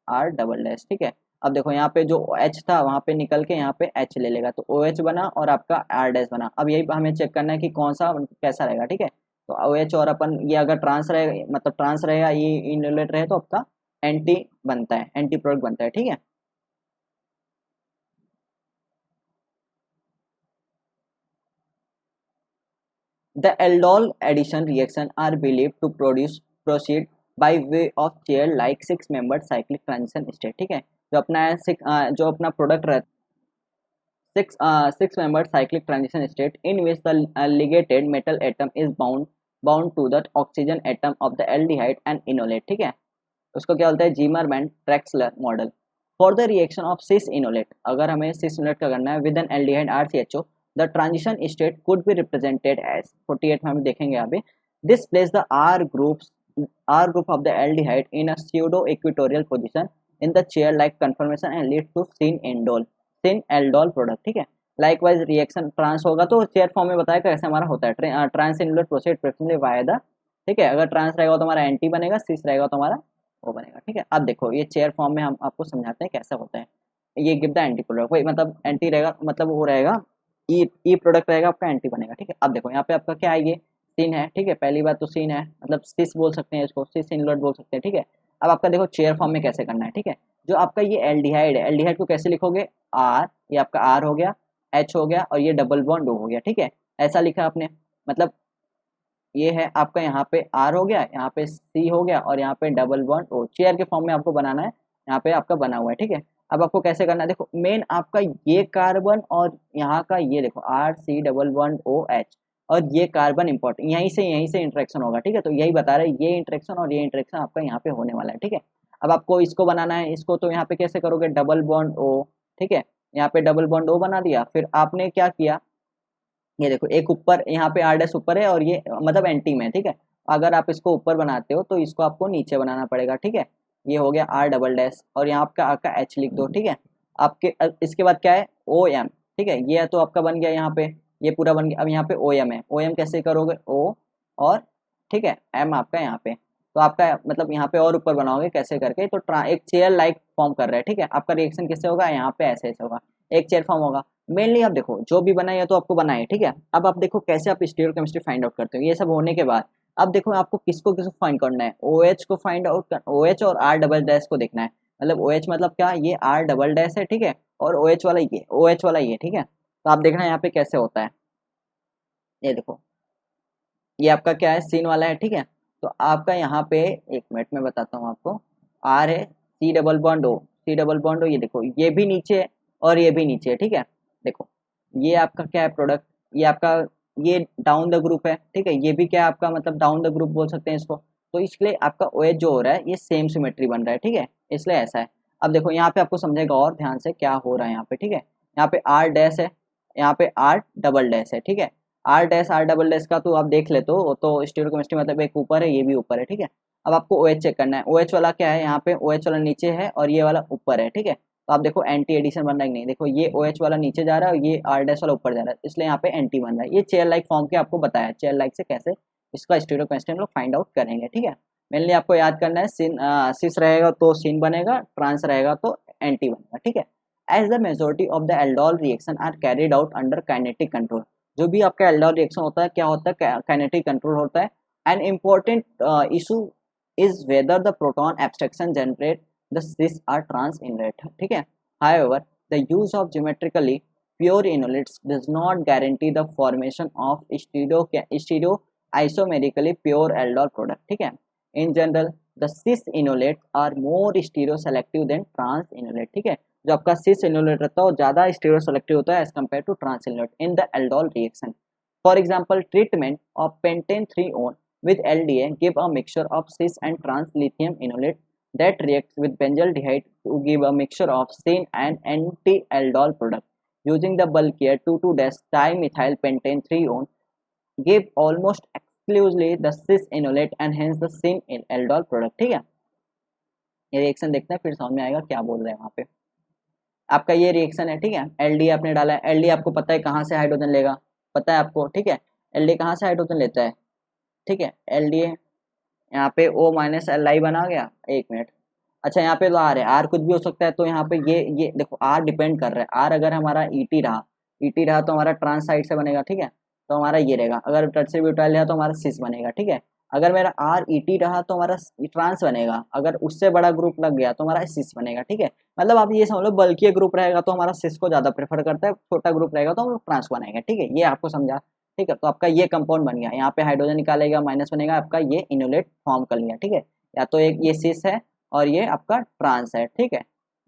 R डबल डैश. ठीक है, अब देखो यहाँ पे जो H था वहाँ पे निकल के यहाँ पे H ले लेगा, तो OH बना और आपका R डैश बना. अब यही हमें चेक करना है कि कौन सा कैसा रहेगा. ठीक है, तो OH और अपन ये अगर ट्रांस रहे, मतलब ट्रांस रहेगा, ये इनोलेट रहे, तो आपका एंटी बनता है, एंटी प्रोडक्ट बनता है. ठीक है, the aldol addition reaction are believed to proceed by way of chair like 6-membered cyclic transition state. ठीक है, जो अपना प्रोडक्ट रहता है 6-membered cyclic transition state in which the ligated metal atom is bound to the oxygen atom of the aldehyde and enolate. ठीक है, उसको क्या बोलते हैं, Zimmerman Traxler model. For the reaction of cis enolate, अगर हमें सिस इनोलेट का करना है with an aldehyde RCHO, the transition state could be represented as 48 में हम देखेंगे यहाँ पे, this place the R group of the aldehyde in a pseudo equatorial position in the chair like conformation and lead to sin aldol product. ठीक है, likewise reaction trans होगा तो chair form में बताया कैसे हमारा होता है, trans enolate proceed preferably via the. ठीक है, अगर ट्रांस रहेगा तो हमारा एंटी बनेगा, सिस रहेगा तो हमारा ओ बनेगा, ठीक है। अब देखो ये चेयर फॉर्म में हम आपको समझाते हैं कैसा होता है। ये गिव द एंटी प्रोडक्ट, वही मतलब एंटी रहेगा, मतलब वो रहेगा ई प्रोडक्ट रहेगा आपका, एंटी बनेगा, ठीक है। अब देखो यहाँ पे आपका क्या है, ये सीन है, ठीक है। पहली बात तो सीन है, मतलब सिस बोल सकते हैं इसको, सिस इनवर्ट बोल सकते हैं, ठीक है। अब आपका देखो चेयर फॉर्म में कैसे करना है, ठीक है। जो आपका ये एल्डिहाइड है, एल्डिहाइड को कैसे लिखोगे, आर, ये आपका आर हो गया, एच हो गया, और ये डबल बॉन्ड ओ हो गया, ठीक है। ऐसा लिखा आपने, मतलब ये है आपका, यहाँ पे आर हो गया, यहाँ पे सी हो गया, और यहाँ पे डबल बॉन्ड ओ, चेयर के फॉर्म में आपको बनाना है, यहाँ पे आपका बना हुआ है, ठीक है। अब आपको कैसे करना है, देखो मेन आपका ये कार्बन और यहाँ का ये देखो R C double bond O H, और ये कार्बन इंपॉर्टेंट, यहीं से इंटरेक्शन होगा, ठीक है। तो यही बता रहे हैं, ये इंटरेक्शन और ये इंटरेक्शन आपका यहाँ पे होने वाला है, ठीक है। अब आपको इसको बनाना है, इसको तो यहाँ पे कैसे करोगे, डबल बॉन्ड ओ, ठीक है। यहाँ पे डबल बॉन्ड ओ बना दिया, फिर आपने क्या किया, ये देखो एक ऊपर यहाँ पे आर डैश ऊपर है, और ये मतलब एंटी में है, ठीक है। अगर आप इसको ऊपर बनाते हो तो इसको आपको नीचे बनाना पड़ेगा, ठीक है। ये हो गया आर डबल डैश, और यहाँ आपका आपका एच लिख दो, ठीक है। आपके इसके बाद क्या है, ओ एम, ठीक है। ये तो आपका बन गया यहाँ पे, ये पूरा बन गया। अब यहाँ पे ओ एम है, ओ एम कैसे करोगे, ओ और, ठीक है, एम आपका यहाँ पे, तो आपका मतलब यहाँ पे और ऊपर बनाओगे कैसे करके, तो एक चेयर लाइक फॉर्म कर रहा है, ठीक है। आपका रिएक्शन किससे होगा, यहाँ पे ऐसे ऐसे होगा, एक चेयर फॉर्म होगा। मेनली आप देखो जो भी बना है तो आपको बनाए, ठीक है। अब आप देखो कैसे आप स्टीरियोकेमिस्ट्री फाइंड आउट करते हो, ये सब होने के बाद अब देखो आपको किसको किसको फाइंड करना है, ओ एच को फाइंड आउट, ओ एच और आर डबल डैश को देखना है। मतलब ओ एच मतलब क्या, ये आर डबल डैश है, ठीक है, और ओ एच वाला ये, ओ एच वाला ये, ठीक है। तो आप देखना यहाँ पे कैसे होता है, ये देखो ये आपका क्या है, सीन वाला है, ठीक है। तो आपका यहाँ पे, एक मिनट में बताता हूँ आपको, आर है, C double bond O, C double bond O, ये देखो ये भी नीचे है और ये भी नीचे है, ठीक है। देखो ये आपका क्या है प्रोडक्ट, ये आपका ये डाउन द ग्रुप है, ठीक है। ये भी क्या है आपका, मतलब डाउन द ग्रुप बोल सकते हैं इसको। तो इसलिए आपका ओ एच जो हो रहा है ये सेम सिमेट्री बन रहा है, ठीक है, इसलिए ऐसा है। अब देखो यहाँ पे आपको समझेगा और ध्यान से क्या हो रहा है यहाँ पे, ठीक है। यहाँ पे आर डैश है, यहाँ पे आर डबल डैश है, ठीक है। R dash R double dash का तो आप देख लेते हो, वो तो स्टीरियोकेमिस्ट्री मतलब एक ऊपर है, ये भी ऊपर है, ठीक है। अब आपको ओ एच चेक करना है, ओ एच वाला क्या है, यहाँ पे ओ एच वाला नीचे है और ये वाला ऊपर है, ठीक है। तो आप देखो एंटी एडिशन बन रहा है कि नहीं, देखो ये ओ एच वाला नीचे जा रहा है और ये आर डैश वाला ऊपर जा रहा है, इसलिए यहाँ पे एंटी बन रहा है। ये चेयर लाइक फॉर्म के आपको बताया, चेयर लाइक से कैसे इसका स्टीरियोकेमिस्ट्री हम लोग फाइंड आउट करेंगे, ठीक है। मेनली आपको याद करना है, सिन सिस रहेगा तो सिन बनेगा, ट्रांस रहेगा तो एंटी बनेगा, ठीक है। As the majority of the aldol reaction are carried out under kinetic control, जो भी आपका एल्डोल रिएक्शन होता है क्या होता है, काइनेटिक कंट्रोल होता है। An important issue is whether the proton abstraction generate the cis are trans inlet, ठीक है। However, the use of geometrically pure enoliths does not guarantee the formation of stereo isomerically pure aldol product, ठीक है। In general, the cis enoliths are more stereoselective than trans enolith, ठीक है। जो आपका cis enolith रहता है वो ज़्यादा stereoselective होता है as compared to trans enolith in the aldol reaction. For example, treatment of pentane 3-one with LDA give a mixture of cis and trans lithium enolith that reacts with benzaldehyde to give a mixture of syn and anti-aldol product. Using the bulkier 2,2-dimethyl pentane 3-one give almost exclusively the cis enolate and hence the syn aldol product, ठीक है। ये reaction देखते हैं फिर समझ में आएगा क्या बोल रहे हैं वहाँ पे। आपका ये रिएक्शन है, ठीक है। एलडी आपने डाला है, एलडी आपको पता है कहाँ से हाइड्रोजन लेगा, पता है आपको, ठीक है। एलडी कहाँ से हाइड्रोजन लेता है, ठीक है। एलडी यहाँ पे O माइनस एल आई बना गया, एक मिनट। अच्छा यहाँ पे तो आर है, आर कुछ भी हो सकता है, तो यहाँ पे ये देखो आर डिपेंड कर रहा है, आर अगर हमारा ईटी रहा तो हमारा ट्रांस साइड से बनेगा, ठीक है। तो हमारा ये रहेगा, अगर टर्सरी ब्यूटाइल रहा तो हमारा सिस बनेगा, ठीक है। अगर मेरा आर ईटी रहा तो हमारा ट्रांस बनेगा, अगर उससे बड़ा ग्रुप लग गया तो हमारा सिस बनेगा, ठीक है। मतलब आप ये समझ लो बल्कि ग्रुप रहेगा तो हमारा सिस को ज्यादा प्रेफर करता है, छोटा ग्रुप रहेगा तो हम ट्रांस बनाएंगे, ठीक है। ये आपको समझा, ठीक है। तो आपका ये कंपाउंड बन गया, यहाँ पे हाइड्रोजन निकालेगा, माइनस बनेगा, आपका ये इनोलेट फॉर्म कर लिया, ठीक है। या तो एक ये सिस है और ये आपका ट्रांस है, ठीक है,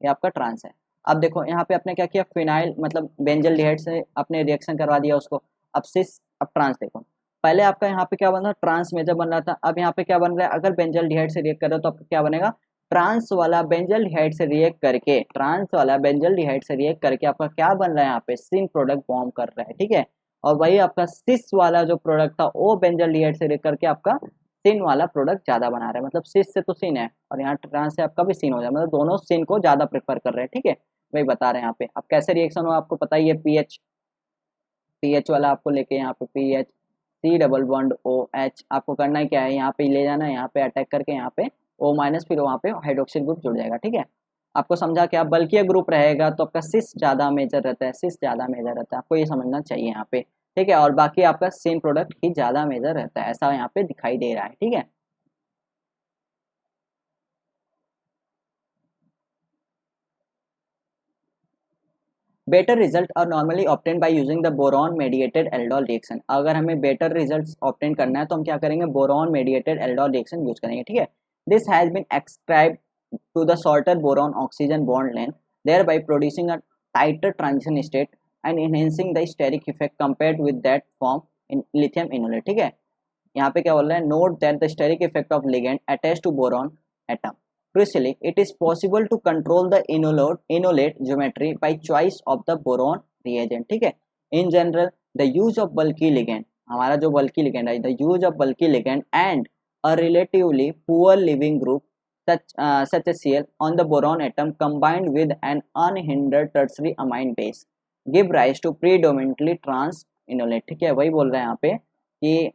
ये आपका ट्रांस है। अब देखो यहाँ पे आपने क्या किया, फिनाइल मतलब बेंजल्डिहाइड से अपने रिएक्शन करवा दिया उसको, अब सिस अब ट्रांस। देखो पहले आपका यहाँ पे क्या बन रहा था, ट्रांस मेजर बन रहा था, अब यहाँ पे क्या बन रहा है, अगर बेंजल्डिहाइड से रिएक्ट कर रहे हो तो आपका क्या बनेगा, ट्रांस वाला बेंजल्डिहाइड से रिएक्ट करके, ट्रांस वाला बेंजल्डिहाइड से रिएक्ट करके आपका क्या बन रहा है, यहाँ पे सिन प्रोडक्ट फॉर्म कर रहा है, ठीक है। और वही आपका सिस वाला जो प्रोडक्ट था वो बेंजल्डिहाइड से रिएक्ट करके आपका सिन वाला प्रोडक्ट ज्यादा बना रहा है, मतलब सिस से तो सिन है और यहाँ ट्रांस से आपका भी सिन हो जाए, मतलब दोनों सिन को ज्यादा प्रेफर कर रहे हैं, ठीक है। वही बता रहे हैं यहाँ पे। अब कैसे रिएक्शन हो आपको पता ही है, पीएच वाला आपको लेके यहाँ पे Ph C double bond O H आपको करना है क्या है, यहाँ पे ले जाना है, यहाँ पे अटैक करके यहाँ पे O माइनस, फिर वहाँ पे हाइड्रोक्सिल ग्रुप जुड़ जाएगा। ठीक है, आपको समझा क्या, बल्कि ग्रुप रहेगा तो आपका सिस ज़्यादा मेजर रहता है, सिस ज़्यादा मेजर रहता है, आपको ये समझना चाहिए यहाँ पे। ठीक है, और बाकी आपका सेम प्रोडक्ट ही ज़्यादा मेजर रहता है, ऐसा यहाँ पे दिखाई दे रहा है। ठीक है, better result are normally obtain by using the boron mediated aldol reaction. अगर हमें बेटर रिजल्ट ऑब्टेन करना है तो हम क्या करेंगे, boron mediated aldol reaction use करेंगे। ठीक है, this has been ascribe to the shorter boron oxygen bond length, thereby producing a tighter transition state and enhancing the steric effect compared with that form in lithium inolate। ठीक है, यहाँ पे क्या बोल रहा है, note that the steric effect of ligand attach to boron atom. Crucially, it is possible to control the enolate geometry by choice of the boron reagent। ठीक है, in general the use of bulky ligand, हमारा जो bulky ligand है, the use of bulky ligand and a relatively poor leaving group such as Cl on the boron atom combined with an unhindered tertiary amine base give rise to predominantly trans enolate। ठीक है, वही बोल रहे हैं यहाँ पे कि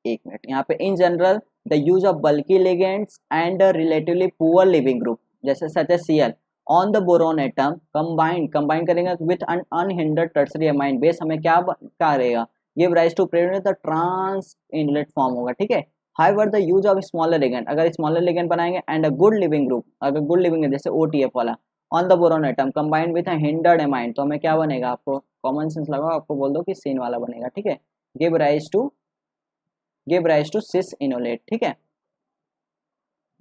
एक मिनट, यहाँ पे in general the use of bulky ligands and relatively poor leaving group जैसे such as Cl on the boron atom combine करेंगे with an unhindered tertiary amine base, हमें क्या करेगा, गिव राइज टू प्रेरित द ट्रांस इनलेट फॉर्म होगा। ठीक है, however the use of smaller ligand, अगर स्मॉलर लिगेंड बनाएंगे and a good leaving group, अगर गुड लिविंग है जैसे OTF वाला on the boron atom combine with a hindered amine, तो हमें क्या बनेगा, आपको कॉमन सेंस लगाओ, आपको बोल दो कि सीन वाला बनेगा। ठीक है, give rise to cis enolate. ठीक है,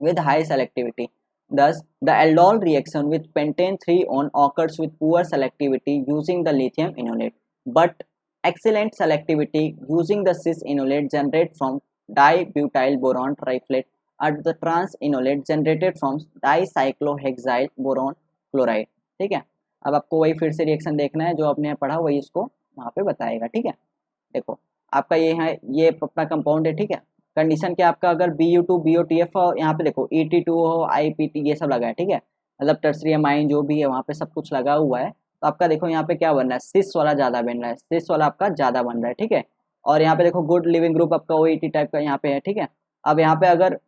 with high selectivity, thus the aldol reaction with pentane 3 on occurs with poor selectivity using the lithium inolate, but excellent selectivity using the cis inolate generated from dibutyl boron triflate at the trans inolate generated from dicyclohexyl boron chloride। ठीक है, अब आपको वही फिर से reaction देखना है जो आपने पढ़ा, वही इसको वहाँ पे बताएगा। ठीक है, देखो आपका ये है, ये अपना कंपाउंड है। ठीक है, कंडीशन क्या आपका, अगर Bu2 BOTF हो, यहाँ पे देखो Et2 हो, IPT ये सब लगा है। ठीक है, मतलब टर्सरी अमाइन जो भी है वहाँ पे सब कुछ लगा हुआ है, तो आपका देखो यहाँ पे क्या बन रहा है, सिस वाला ज़्यादा बन रहा है, सिस वाला आपका ज़्यादा बन रहा है। ठीक है, और यहाँ पे देखो गुड लिविंग ग्रुप आपका OET टाइप का यहाँ पे है। ठीक है, अब यहाँ पे अगर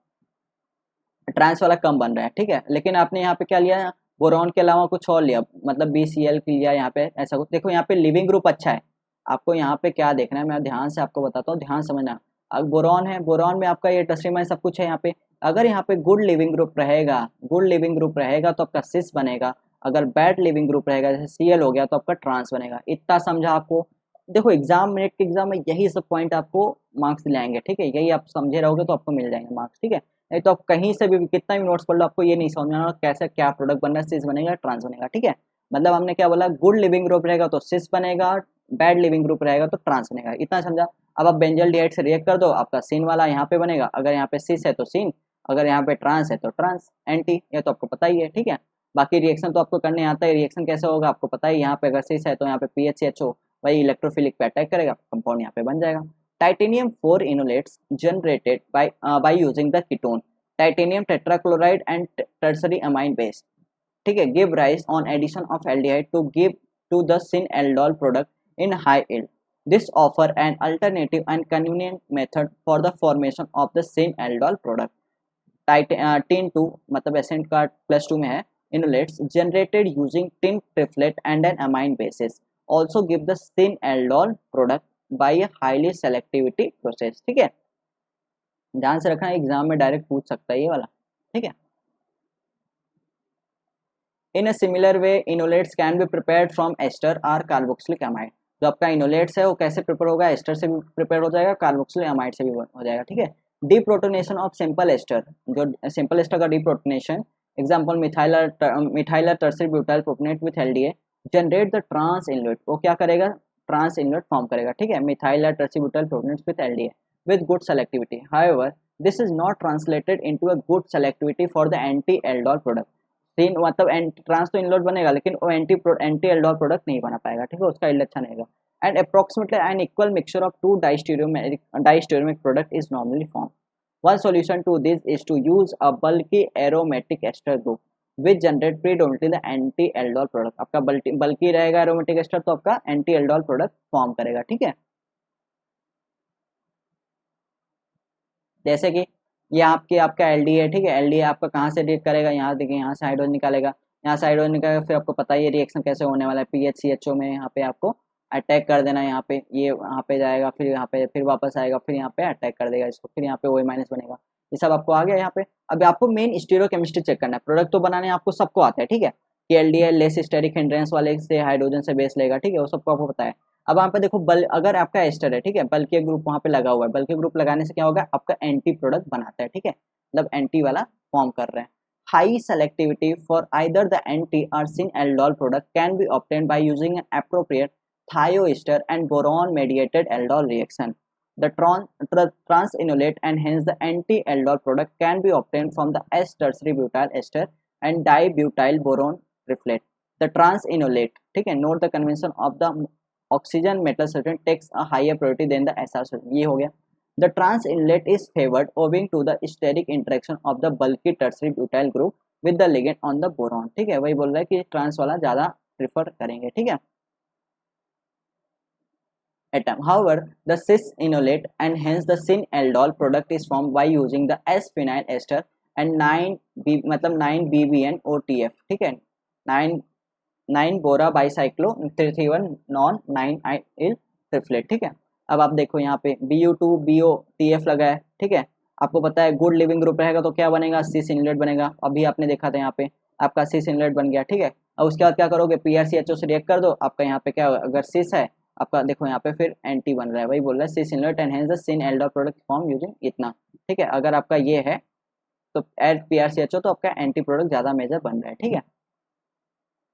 ट्रांस वाला कम बन रहा है। ठीक है, लेकिन आपने यहाँ पे क्या लिया, बोरॉन के अलावा कुछ और लिया, मतलब BCl लिया यहाँ पे, ऐसा कुछ। देखो यहाँ पे लिविंग ग्रुप अच्छा है, आपको यहाँ पे क्या देखना है, मैं ध्यान से आपको बताता हूँ, ध्यान समझना। अब बोरॉन है, बोरॉन में आपका ये टर्सरी सब कुछ है यहाँ पे, अगर यहाँ पे गुड लिविंग ग्रुप रहेगा, गुड लिविंग ग्रुप रहेगा तो आपका सिस बनेगा, अगर बैड लिविंग ग्रुप रहेगा जैसे Cl हो गया तो आपका ट्रांस बनेगा। इतना समझा आपको। देखो एग्जाम, मिनट के एग्जाम में यही सब पॉइंट आपको मार्क्स दिलाएंगे। ठीक है, यही आप समझे रहोगे तो आपको मिल जाएंगे मार्क्स। ठीक है, नहीं तो आप कहीं से भी कितना भी नोट्स पढ़ लो, आपको ये नहीं समझ में आना कैसे क्या प्रोडक्ट बन रहा है, सिस बनेगा ट्रांस बनेगा। ठीक है, मतलब हमने क्या बोला, गुड लिविंग ग्रुप रहेगा तो सिस बनेगा, बैड लिविंग ग्रुप रहेगा तो ट्रांस बनेगा, इतना समझा। अब आप बेंजल्डिहाइड से रिएक्ट कर दो, आपका सीन वाला यहाँ पे बनेगा, अगर यहाँ पे सिस है तो सीन, अगर यहाँ पे ट्रांस है तो ट्रांस एंटी, ये तो आपको पता ही है। ठीक है, बाकी रिएक्शन तो आपको करने आता है, रिएक्शन कैसे होगा आपको पता है, यहाँ पे अगर सिस है तो यहाँ पे PHCHO वही इलेक्ट्रोफिलिक पे अटैक करेगा, कंपाउंड यहाँ पे बन जाएगा। Titanium 4 enolates generated by using the ketone titanium tetrachloride and tertiary amine base. ठीक है, give rise on addition of aldehyde to give to the syn aldol product in high yield। This offer an alternative and convenient method for the formation of the syn aldol product. Tin 2 मतलब एसेंट का +2 में है, enolates generated using tin triflate and an amine bases also give the syn aldol product by a highly selectivity process. ठीक है, ध्यान से रखना, एग्जाम में डायरेक्ट पूछ सकता है ये वाला। ठीक है, in a similar way enolates can be prepared from ester और कार्बोक्सिलिक अमाइड। जो आपका इनोलेट्स है वो कैसे प्रिपेयर होगा, एस्टर से भी प्रिपेयर हो जाएगा, कार्बोक्सिलिक अमाइड से भी हो जाएगा। ठीक है, डीप्रोटोनेशन ऑफ सिंपल एस्टर, जो सिंपल एस्टर का deprotonation, example methyl tertiary butyl propanoate with LDA generate the trans enolate, वो क्या करेगा, ट्रांस इनलेट फॉर्म करेगा। ठीक है, methyl tertiary butyl propanoate with LDA with good selectivity. However, this is not translated into a good selectivity for the anti-aldol product। तीन मतलब trans तो इनलोड बनेगा लेकिन वो एंटी एल्डोल प्रोडक्ट नहीं बना पाएगा। ठीक है, उसका इल्ड अच्छा नहीं रहेगा। And approximately an equal mixture of two diastereomeric product is normally form. One solution to this is to use a bulky aromatic ester group which generate predominantly the anti aldol product. आपका bulky रहेगा aromatic ester तो आपका anti aldol product form करेगा। ठीक है, जैसे कि ये आपके आपका एलडी है, ठीक है। एलडी आपका कहाँ से रिएक्ट करेगा, यहाँ देखिए, यहाँ से हाइड्रोजन निकालेगा, यहाँ से हाइड्रोजन निकालेगा, फिर आपको पता है ये रिएक्शन कैसे होने वाला है, PHCHO में यहाँ पे आपको अटैक कर देना है, यहाँ पे ये यहाँ पे जाएगा, फिर यहाँ पे फिर वापस आएगा, फिर यहाँ पे अटैक कर देगा इसको, फिर यहाँ पे OH माइनस बनेगा। ये सब आपको आ गया यहाँ पे। अब आपको मेन स्टीरियोकेमिस्ट्री चेक करना है, प्रोडक्ट तो बनाने आपको सबको आता है, ठीक है, कि एलडीएल लेस स्टेरिक हिंड्रेंस वाले से हाइड्रोजन से बेस लेगा, ठीक है, वो सबको आपको पता है। अब वहाँ पे देखो बल, अगर आपका एस्टर है, ठीक है, बल्कि ग्रुप वहाँ पे लगा हुआ है, बल्कि ग्रुप लगाने से क्या होगा, आपका एंटी प्रोडक्ट बनाता है, ठीक है, मतलब एंटी वाला फॉर्म कर रहे हैं। High selectivity for either the anti और syn aldol product can be obtained by using an appropriate thioester and boron mediated aldol reaction. The trans-enolate and hence the anti-aldol product can be obtained from the S-tertiary butyl ester and dibutyl boron triplet. The trans-enolate, ठीक है, note the convention of the oxygen metal substituent takes a higher priority than the SR substituent. ये हो गया. The trans-enolate is favored owing to the steric interaction of the bulky tertiary butyl group with the ligand on the boron. ठीक है, वही बोल रहा है कि ट्रांस वाला ज़्यादा प्रिफर करेंगे, ठीक है, atom. However, the cis-enolate and hence the syn-aldol product is formed by using the S-phenyl ester and 9B मतलब 9BBN OTF, ठीक है, 9 बोरा बाईसाइक्लो 331 नॉन 9 ट्रिपलेट, ठीक है। अब आप देखो यहाँ पे BU2BOTF लगा है, ठीक है, आपको पता है गुड लिविंग ग्रुप रहेगा तो क्या बनेगा, सिस इनलेट बनेगा। अभी आपने देखा था यहाँ पे आपका सिस इनलेट बन गया, ठीक है। अब उसके बाद क्या करोगे, PRCHO से रिएक्ट कर दो, आपका यहाँ पे क्या होगा, अगर सिस है आपका देखो यहाँ पे फिर एंटी बन रहा है, वही बोल रहा है cis enolate and hence the syn aldol product form using इतना, ठीक है। अगर आपका ये है तो एड PRCHO तो आपका एंटी प्रोडक्ट ज़्यादा मेजर बन रहा है, ठीक है।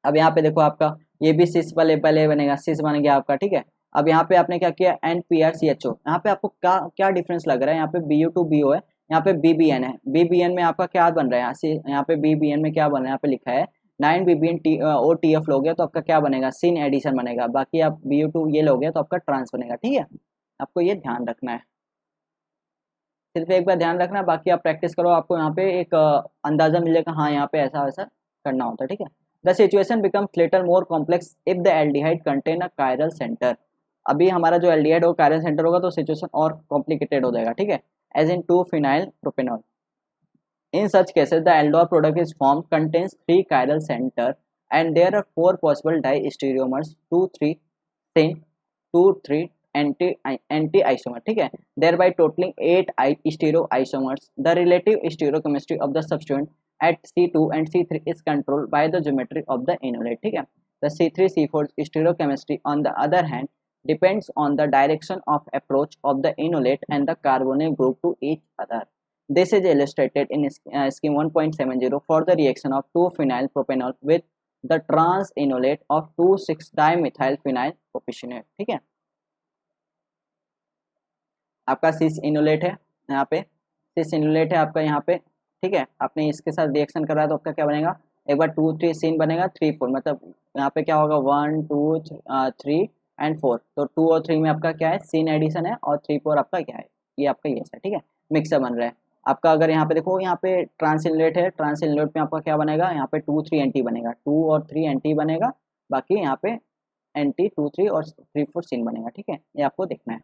अब यहाँ पे देखो आपका ये भी सिस पहले पहले बनेगा, सिस बन गया आपका, ठीक है। अब यहाँ पे आपने क्या किया, NPRCHO, यहाँ पे आपको क्या क्या डिफरेंस लग रहा है, यहाँ पे BU2BO है, यहाँ पे BBN है, BBN में आपका क्या बन रहा है, यहाँ पे BBN में क्या बन रहा है, यहाँ पे लिखा है 9BBN OTF लोगे तो आपका क्या बनेगा, सिन एडिशन बनेगा, बाकी आप BU2 ये लोगे तो आपका ट्रांस बनेगा, ठीक है। आपको ये ध्यान रखना है, सिर्फ एक बार ध्यान रखना, बाकी आप प्रैक्टिस करो, आपको यहाँ पे एक अंदाजा मिलेगा, हाँ यहाँ पे ऐसा वैसा करना होता है, ठीक है। The situation becomes little more complex if the aldehyde contain a chiral centre. अभी हमारा जो एल्डिहाइड हो कायरल सेंटर होगा तो सिचुएशन और कॉम्प्लिकेटेड हो जाएगा, ठीक है, as in 2-phenyl propanol. In such cases, the aldol product is formed contains 3 chiral center and there are 4 possible diastereomers, 2,3 sin 2,3 anti-isomer, ठीक है, thereby totaling 8 stereoisomers. The relative stereochemistry of the substituent at C2 and C3 is controlled by the geometry of the enolate, ठीक है। The C3-C4 stereochemistry on the other hand depends on the direction of approach of the enolate and the carbonyl group to each other. This is illustrated in scheme 1.70 for the reaction of 2-phenyl propanol with the trans-enolate of 2,6-dimethyl phenyl propionate, ठीक है। आपका सिस enolate है, यहाँ पे सिस enolate है आपका यहाँ पे, ठीक है। आपने इसके साथ रिएक्शन करा है तो आपका क्या बनेगा, एक बार 2-3 सिन बनेगा, 3-4 मतलब यहाँ पे क्या होगा 1-2-3 एंड 4, तो 2 और 3 में आपका क्या है, सिन एडिशन है, और 3-4 आपका क्या है, ये आपका ये है, ठीक है, मिक्सर बन रहा है आपका। अगर यहाँ पे देखो यहाँ पे ट्रांसइनलेट है, ट्रांसइनलेट में आपका क्या बनेगा, यहाँ पे 2-3 एंटी बनेगा, 2 और 3 एंटी बनेगा, बाकी यहाँ पे एंटी 2-3 और 3-4 सिन बनेगा, ठीक है, ये आपको देखना है।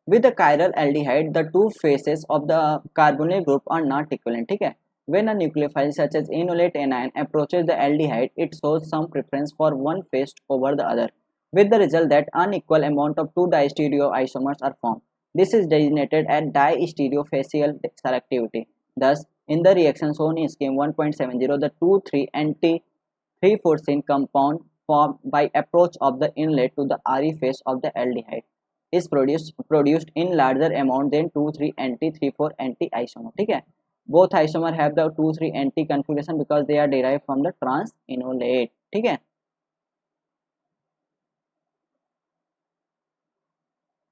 With the chiral aldehyde, the two faces of the carbonyl group are not equivalent, ठीक है। When a nucleophile such as enolate anion approaches the aldehyde, it shows some preference for one face over the other, with the result that unequal amount of two distereoisomers are formed. This is designated as distereofacial selectivity. Thus, in the reaction shown in scheme 1.70, the 2,3 anti-3,4 syn compound formed by approach of the inlet to the RE face of the aldehyde is produced in larger amount than 2,3 anti-3,4 anti isomer, ठीक है। Both isomer have the 2,3 anti configuration because they are derived from the trans enolate, ठीक है।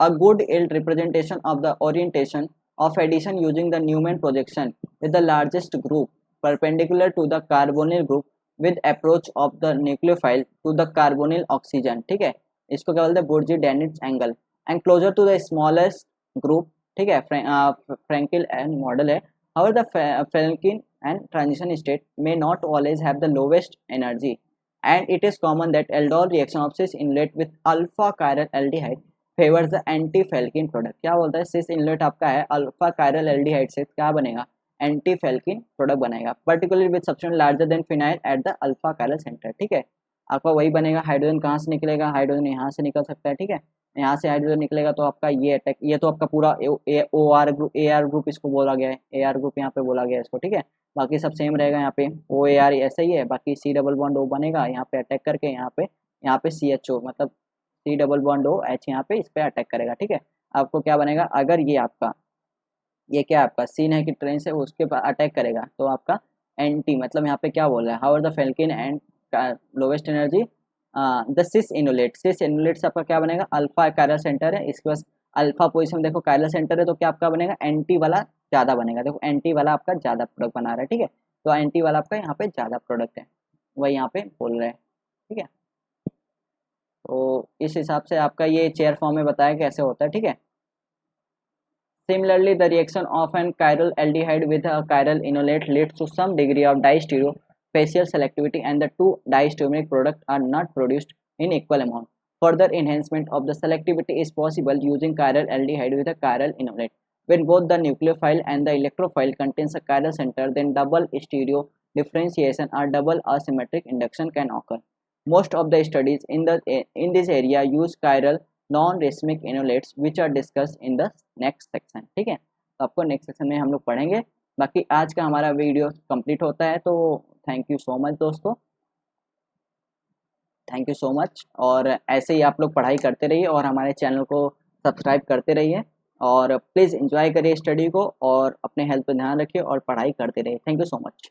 A good yield representation of the orientation of addition using the Newman projection with the largest group perpendicular to the carbonyl group with approach of the nucleophile to the carbonyl oxygen, ठीक है, इसको क्या बोलते हैं, Burji-Danitz angle, and closer to the smallest group, ठीक है, Frankel and model है। However, the Frankel and transition state may not always have the lowest energy, and it is common that aldol reaction of cis inlet with alpha chiral aldehyde favours the anti Felkin product. क्या बोलता है, cis inlet आपका है alpha chiral aldehyde से क्या बनेगा, anti Felkin product बनेगा, particularly with substance larger than phenyl at the alpha chiral centre. ठीक है, आपका वही बनेगा। हाइड्रोजन कहाँ से निकलेगा, हाइड्रोजन यहाँ से निकल सकता है। ठीक है, यहाँ से हाइड्रोजन निकलेगा तो आपका ये अटैक, ये तो आपका पूरा O R group, a R group इसको बोला गया है, ए आर ग्रुप यहाँ पे बोला गया है इसको। ठीक है, बाकी सब सेम रहेगा, यहाँ पे ओ ए आर ऐसा ही है, बाकी सी डबल बॉन्ड ओ बनेगा यहाँ पे अटैक करके, यहाँ पे सी एच ओ मतलब C double bond O H यहाँ पे इस पे अटैक करेगा। ठीक है, आपको क्या बनेगा, अगर ये आपका ये क्या आपका सीन है कि ट्रेन से उसके अटैक करेगा तो आपका एंटी मतलब यहाँ पे क्या बोल रहा है, how the Felkin and lowest energy the cis enolate से आपका क्या बनेगा, अल्फा कायरल सेंटर है, इसके पास अल्फा पोजीशन देखो कायरल सेंटर है, तो क्या आपका बनेगा, एंटी वाला ज़्यादा बनेगा। देखो एंटी वाला आपका ज़्यादा प्रोडक्ट बना रहा है। ठीक है, तो एंटी वाला आपका यहाँ पे ज़्यादा प्रोडक्ट है, वही यहाँ पे बोल रहे हैं। ठीक है, तो इस हिसाब से आपका ये चेयर फॉर्म में बताया कैसे होता है। ठीक है, similarly, the reaction of an chiral aldehyde with a chiral enolate leads to some degree of distereofacial selectivity, and the two diastereomeric products are not produced in equal amount. Further enhancement of the selectivity is possible using chiral aldehyde with a chiral enolate. When both the nucleophile and the electrophile contains a chiral center, then double stereo differentiation or double asymmetric induction can occur. Most of the studies in this area use chiral non racemic enolates which are discuss in the next section. ठीक है, तो आपको next section में हम लोग पढ़ेंगे। बाकी आज का हमारा वीडियो कंप्लीट होता है, तो थैंक यू सो मच दोस्तों, थैंक यू सो मच। और ऐसे ही आप लोग पढ़ाई करते रहिए और हमारे चैनल को सब्सक्राइब करते रहिए, और प्लीज़ एंजॉय करिए स्टडी को, और अपने हेल्थ पर ध्यान रखिए और पढ़ाई करते रहिए। Thank you so much.